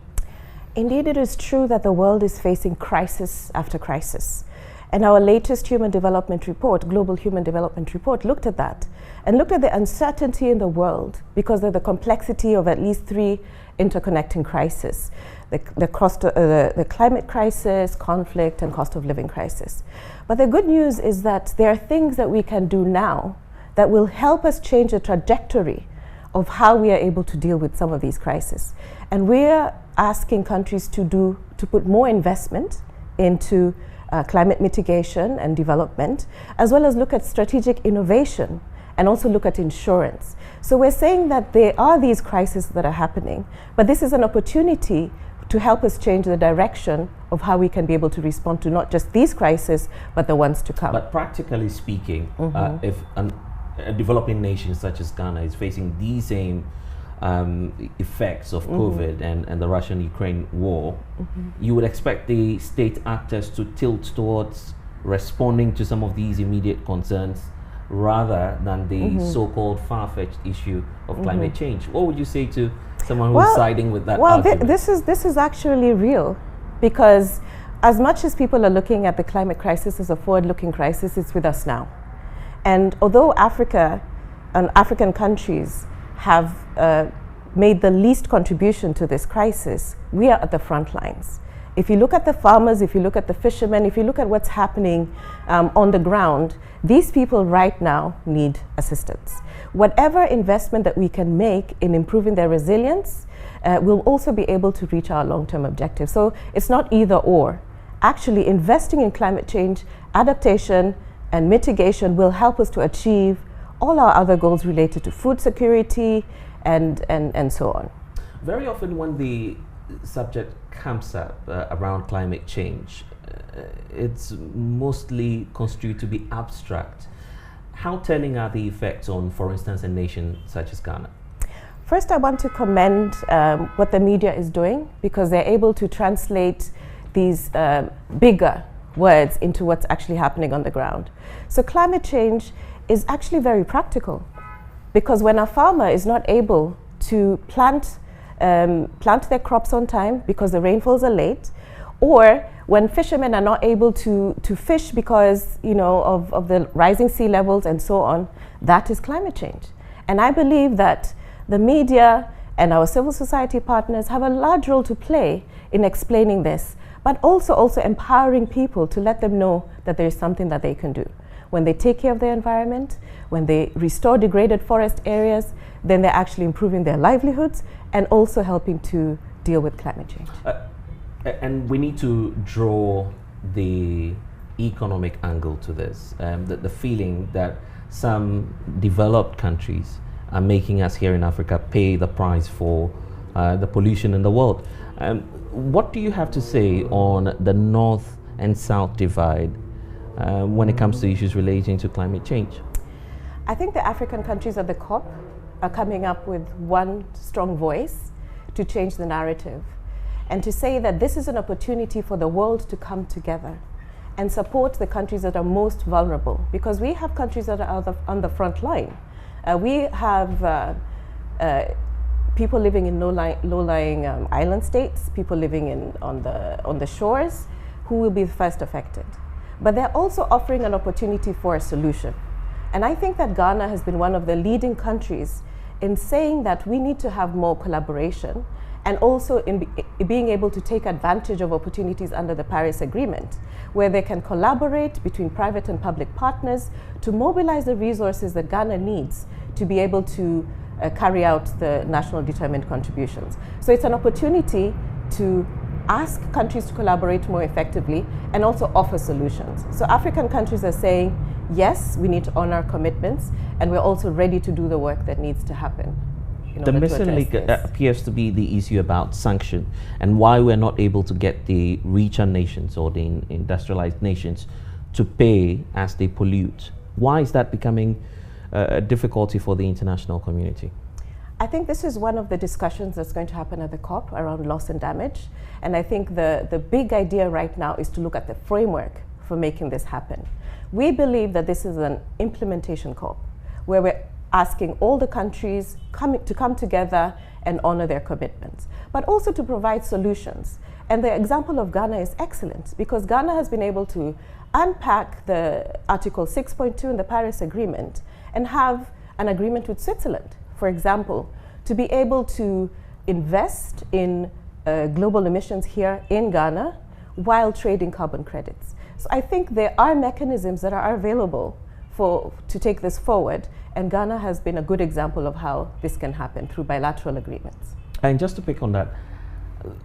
Indeed, it is true that the world is facing crisis after crisis. And our latest human development report, Global Human Development Report, looked at that and looked at the uncertainty in the world because of the complexity of at least 3 interconnecting crises. The climate crisis, conflict, and cost of living crisis. But the good news is that there are things that we can do now that will help us change the trajectory of how we are able to deal with some of these crises. And we're asking countries to put more investment into climate mitigation and development, as well as look at strategic innovation and also look at insurance. So we're saying that there are these crises that are happening, but this is an opportunity to help us change the direction of how we can be able to respond to not just these crises, but the ones to come. But practically speaking, if a developing nation such as Ghana is facing these same effects of COVID and the Russian-Ukraine war, you would expect the state actors to tilt towards responding to some of these immediate concerns rather than the so-called far-fetched issue of climate change. What would you say to someone who's siding with that argument? This is actually real, because as much as people are looking at the climate crisis as a forward-looking crisis, it's with us now. And although Africa and African countries have made the least contribution to this crisis, we are at the front lines. If you look at the farmers, if you look at the fishermen, if you look at what's happening on the ground, these people right now need assistance. Whatever investment that we can make in improving their resilience, we'll also be able to reach our long-term objectives. So it's not either or. Actually, investing in climate change, adaptation, and mitigation will help us to achieve all our other goals related to food security and so on. Very often when the subject comes up around climate change, it's mostly construed to be abstract. How telling are the effects on, for instance, a nation such as Ghana? First, I want to commend what the media is doing, because they're able to translate these bigger words into what's actually happening on the ground. So climate change is actually very practical, because when a farmer is not able to plant their crops on time because the rainfalls are late, or when fishermen are not able to fish because of the rising sea levels and so on, that is climate change. And I believe that the media and our civil society partners have a large role to play in explaining this, but also empowering people to let them know that there is something that they can do. When they take care of their environment, when they restore degraded forest areas, then they're actually improving their livelihoods and also helping to deal with climate change. And we need to draw the economic angle to this, the feeling that some developed countries are making us here in Africa pay the price for the pollution in the world. What do you have to say on the North and South divide when it comes to issues relating to climate change? I think the African countries at the COP are coming up with one strong voice to change the narrative and to say that this is an opportunity for the world to come together and support the countries that are most vulnerable, because we have countries that are on the front line. We have people living in low-lying island states, people living on the shores, who will be first affected. But they're also offering an opportunity for a solution. And I think that Ghana has been one of the leading countries in saying that we need to have more collaboration, and also in being able to take advantage of opportunities under the Paris Agreement, where they can collaborate between private and public partners to mobilize the resources that Ghana needs to be able to carry out the national determined contributions. So it's an opportunity to ask countries to collaborate more effectively and also offer solutions. So African countries are saying, yes, we need to honor our commitments, and we're also ready to do the work that needs to happen. The missing link appears to be the issue about sanction and why we're not able to get the richer nations or the industrialized nations to pay as they pollute. Why is that becoming a difficulty for the international community? I think this is one of the discussions that's going to happen at the COP around loss and damage. And I think the big idea right now is to look at the framework for making this happen. We believe that this is an implementation COP, where we're asking all the countries to come together and honor their commitments, but also to provide solutions. And the example of Ghana is excellent, because Ghana has been able to unpack the Article 6.2 in the Paris Agreement and have an agreement with Switzerland, for example, to be able to invest in global emissions here in Ghana while trading carbon credits. So I think there are mechanisms that are available to take this forward, and Ghana has been a good example of how this can happen through bilateral agreements. And just to pick on that,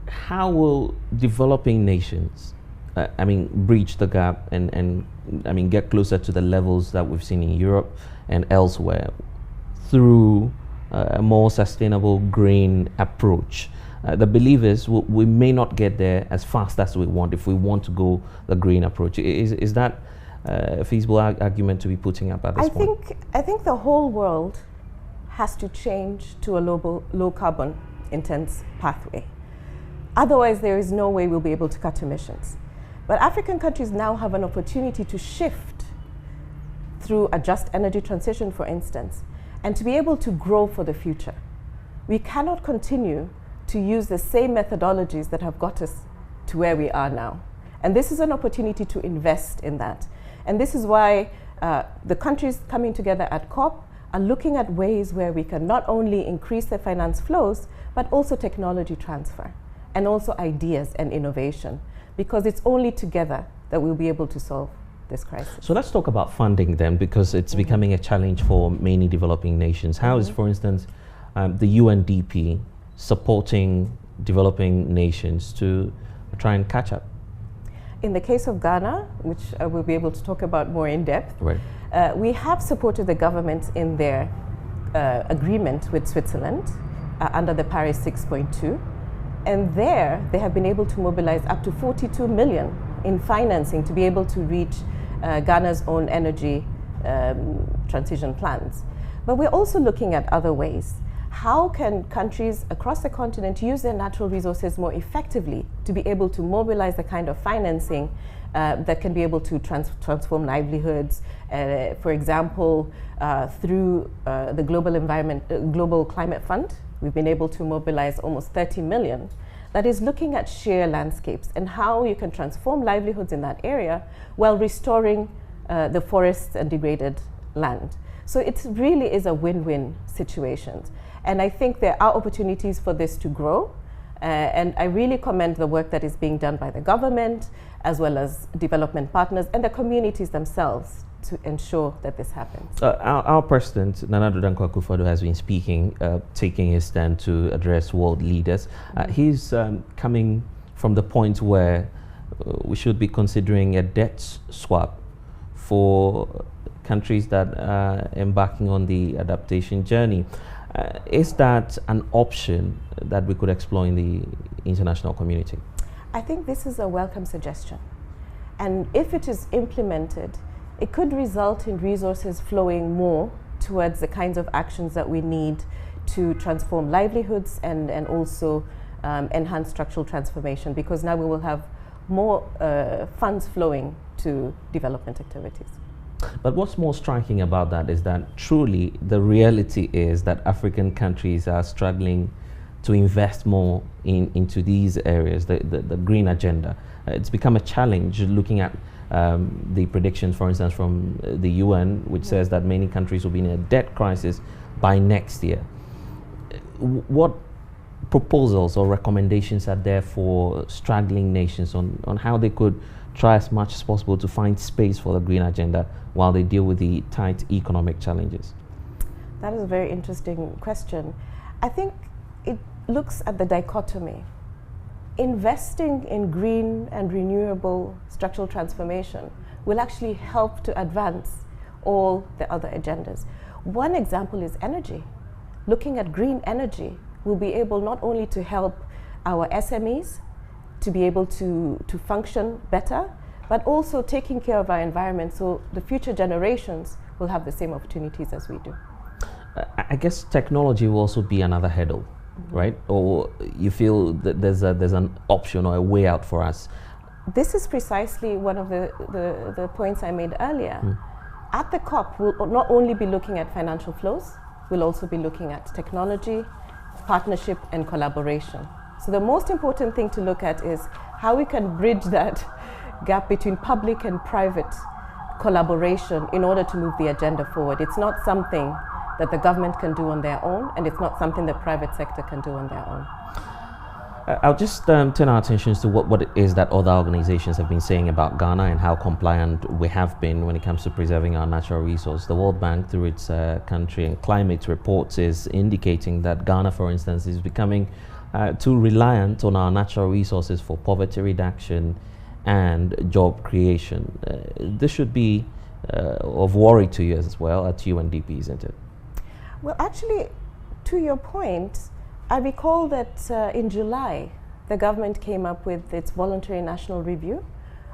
how will developing nations breach the gap and get closer to the levels that we've seen in Europe and elsewhere through a more sustainable green approach the belief is we may not get there as fast as we want if we want to go the green approach. Is that a feasible argument to be putting up at this point? I think the whole world has to change to a low carbon intense pathway. Otherwise, there is no way we'll be able to cut emissions. But African countries now have an opportunity to shift through a just energy transition, for instance, and to be able to grow for the future. We cannot continue to use the same methodologies that have got us to where we are now. And this is an opportunity to invest in that. And this is why the countries coming together at COP are looking at ways where we can not only increase the finance flows, but also technology transfer, and also ideas and innovation, because it's only together that we'll be able to solve this crisis. So let's talk about funding then, because it's becoming a challenge for many developing nations. How is, for instance, the UNDP supporting developing nations to try and catch up? In the case of Ghana, which we'll be able to talk about more in depth, right. We have supported the government in their agreement with Switzerland under the Paris 6.2. And there, they have been able to mobilize up to 42 million in financing to be able to reach Ghana's own energy transition plans. But we're also looking at other ways. How can countries across the continent use their natural resources more effectively to be able to mobilize the kind of financing that can be able to transform livelihoods? For example, through the Global Climate Fund, we've been able to mobilize almost 30 million. That is looking at sheer landscapes and how you can transform livelihoods in that area while restoring the forests and degraded land. So it really is a win-win situation. And I think there are opportunities for this to grow. And I really commend the work that is being done by the government, as well as development partners and the communities themselves to ensure that this happens. Our president, Nana Addo Dankwa Akufo-Addo, has been speaking, taking his stand to address world leaders. He's coming from the point where we should be considering a debt swap for countries that are embarking on the adaptation journey. Is that an option that we could explore in the international community? I think this is a welcome suggestion. And if it is implemented, it could result in resources flowing more towards the kinds of actions that we need to transform livelihoods and also enhance structural transformation, because now we will have more funds flowing to development activities. But what's more striking about that is that truly the reality is that African countries are struggling to invest more into these areas, the green agenda. It's become a challenge looking at the predictions, for instance, from the UN, which says that many countries will be in a debt crisis by next year. What proposals or recommendations are there for struggling nations on how they could try as much as possible to find space for the green agenda while they deal with the tight economic challenges? That is a very interesting question. I think it looks at the dichotomy. Investing in green and renewable structural transformation will actually help to advance all the other agendas. One example is energy. Looking at green energy will be able not only to help our SMEs to be able to function better, but also taking care of our environment so the future generations will have the same opportunities as we do. I guess technology will also be another hurdle, right? Or you feel that there's an option or a way out for us? This is precisely one of the points I made earlier. At the COP, we'll not only be looking at financial flows, we'll also be looking at technology, partnership, and collaboration. So the most important thing to look at is how we can bridge that gap between public and private collaboration in order to move the agenda forward. It's not something that the government can do on their own, and it's not something the private sector can do on their own. I'll just turn our attentions to what it is that other organizations have been saying about Ghana and how compliant we have been when it comes to preserving our natural resource. The World Bank, through its country and climate reports, is indicating that Ghana, for instance, is becoming too reliant on our natural resources for poverty reduction and job creation. This should be of worry to you as well at UNDP, isn't it? Well, actually, to your point, I recall that in July, the government came up with its voluntary national review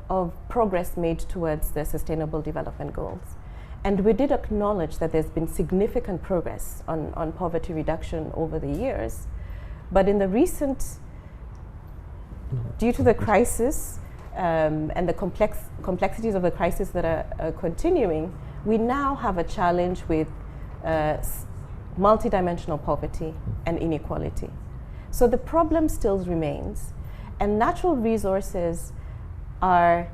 of progress made towards the Sustainable Development Goals. And we did acknowledge that there's been significant progress on poverty reduction over the years. But in the recent, due to the crisis and the complexities of the crisis that are continuing, we now have a challenge with multidimensional poverty and inequality. So the problem still remains, and natural resources are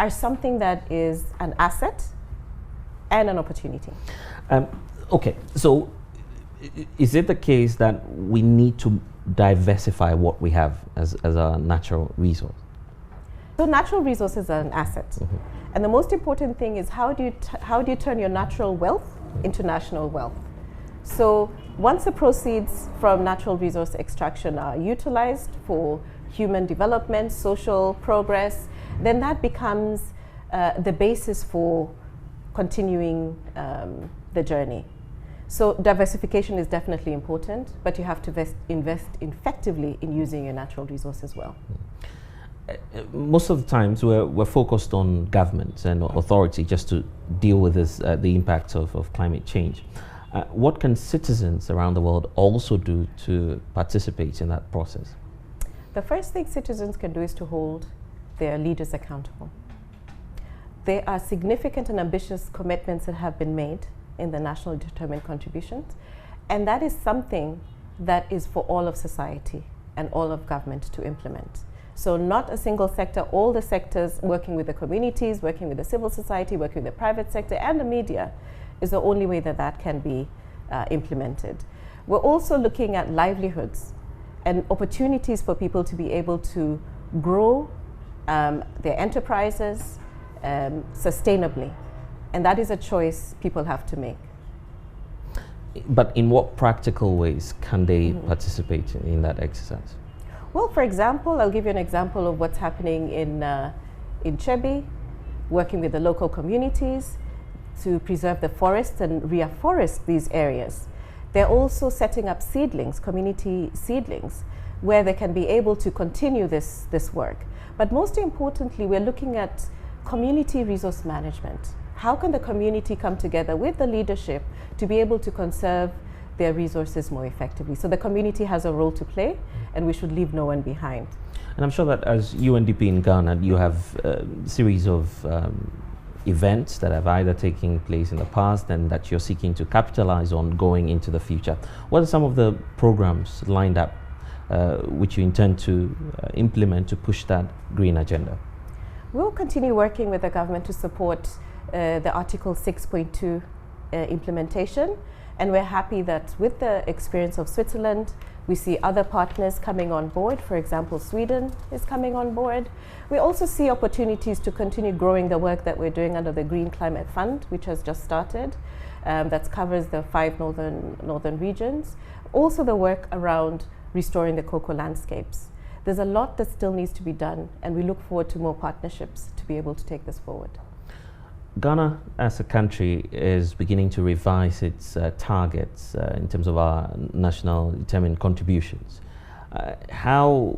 something that is an asset and an opportunity. Okay, so is it the case that we need to diversify what we have as a natural resource? So natural resources are an asset. Mm-hmm. And the most important thing is how do you turn your natural wealth into national wealth? So once the proceeds from natural resource extraction are utilized for human development, social progress, then that becomes the basis for continuing the journey. So diversification is definitely important, but you have to invest effectively in using your natural resources well. Most of the times we're focused on governments and authority just to deal with this, the impacts of climate change. What can citizens around the world also do to participate in that process? The first thing citizens can do is to hold their leaders accountable. There are significant and ambitious commitments that have been made in the nationally determined contributions, and that is something that is for all of society and all of government to implement. So not a single sector, all the sectors working with the communities, working with the civil society, working with the private sector and the media is the only way that that can be implemented. We're also looking at livelihoods and opportunities for people to be able to grow their enterprises sustainably. And that is a choice people have to make. But in what practical ways can they participate in that exercise? Well, for example, I'll give you an example of what's happening in Chebi, working with the local communities to preserve the forests and reforest these areas. They're also setting up seedlings, community seedlings, where they can be able to continue this work. But most importantly, we're looking at community resource management. How can the community come together with the leadership to be able to conserve their resources more effectively? So the community has a role to play, and we should leave no one behind. And I'm sure that as UNDP in Ghana, you have a series of events that have either taken place in the past and that you're seeking to capitalize on going into the future. What are some of the programs lined up which you intend to implement to push that green agenda? We'll continue working with the government to support the Article 6.2 implementation, and we're happy that with the experience of Switzerland, we see other partners coming on board. For example, Sweden is coming on board. We also see opportunities to continue growing the work that we're doing under the Green Climate Fund, which has just started, that covers the 5 northern regions. Also the work around restoring the cocoa landscapes. There's a lot that still needs to be done, and we look forward to more partnerships to be able to take this forward. Ghana as a country is beginning to revise its targets in terms of our national determined contributions. How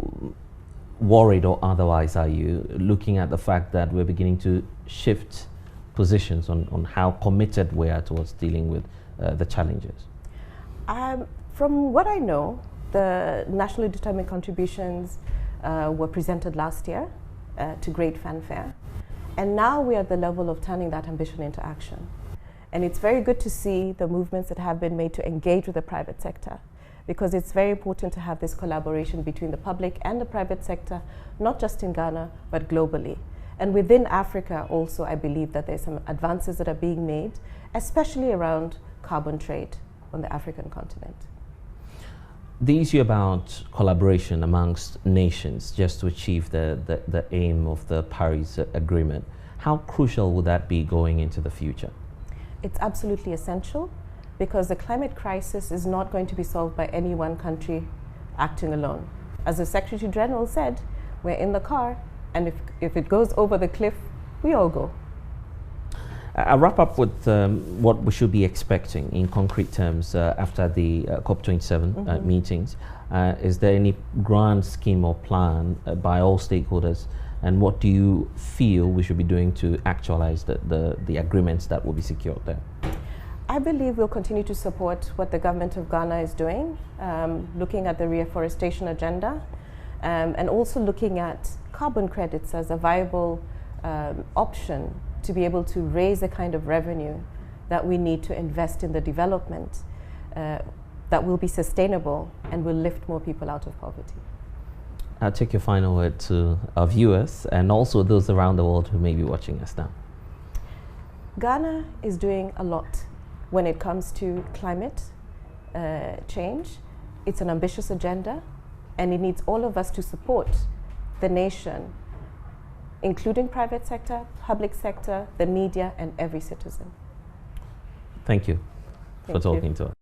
worried or otherwise are you looking at the fact that we're beginning to shift positions on how committed we are towards dealing with the challenges? From what I know, the nationally determined contributions were presented last year to great fanfare. And now we are at the level of turning that ambition into action. And it's very good to see the movements that have been made to engage with the private sector, because it's very important to have this collaboration between the public and the private sector, not just in Ghana, but globally. And within Africa also, I believe that there's some advances that are being made, especially around carbon trade on the African continent. The issue about collaboration amongst nations just to achieve the aim of the Paris Agreement, how crucial would that be going into the future? It's absolutely essential, because the climate crisis is not going to be solved by any one country acting alone. As the Secretary General said, we're in the car, and if it goes over the cliff, we all go. I'll wrap up with what we should be expecting in concrete terms after the COP27 meetings. Is there any grand scheme or plan by all stakeholders, and what do you feel we should be doing to actualize the agreements that will be secured there? I believe we'll continue to support what the government of Ghana is doing, looking at the reforestation agenda, and also looking at carbon credits as a viable option to be able to raise the kind of revenue that we need to invest in the development that will be sustainable and will lift more people out of poverty. I'll take your final word to our viewers and also those around the world who may be watching us now. Ghana is doing a lot when it comes to climate change. It's an ambitious agenda, and it needs all of us to support the nation, including private sector, public sector, the media, and every citizen. Thank you for talking to us.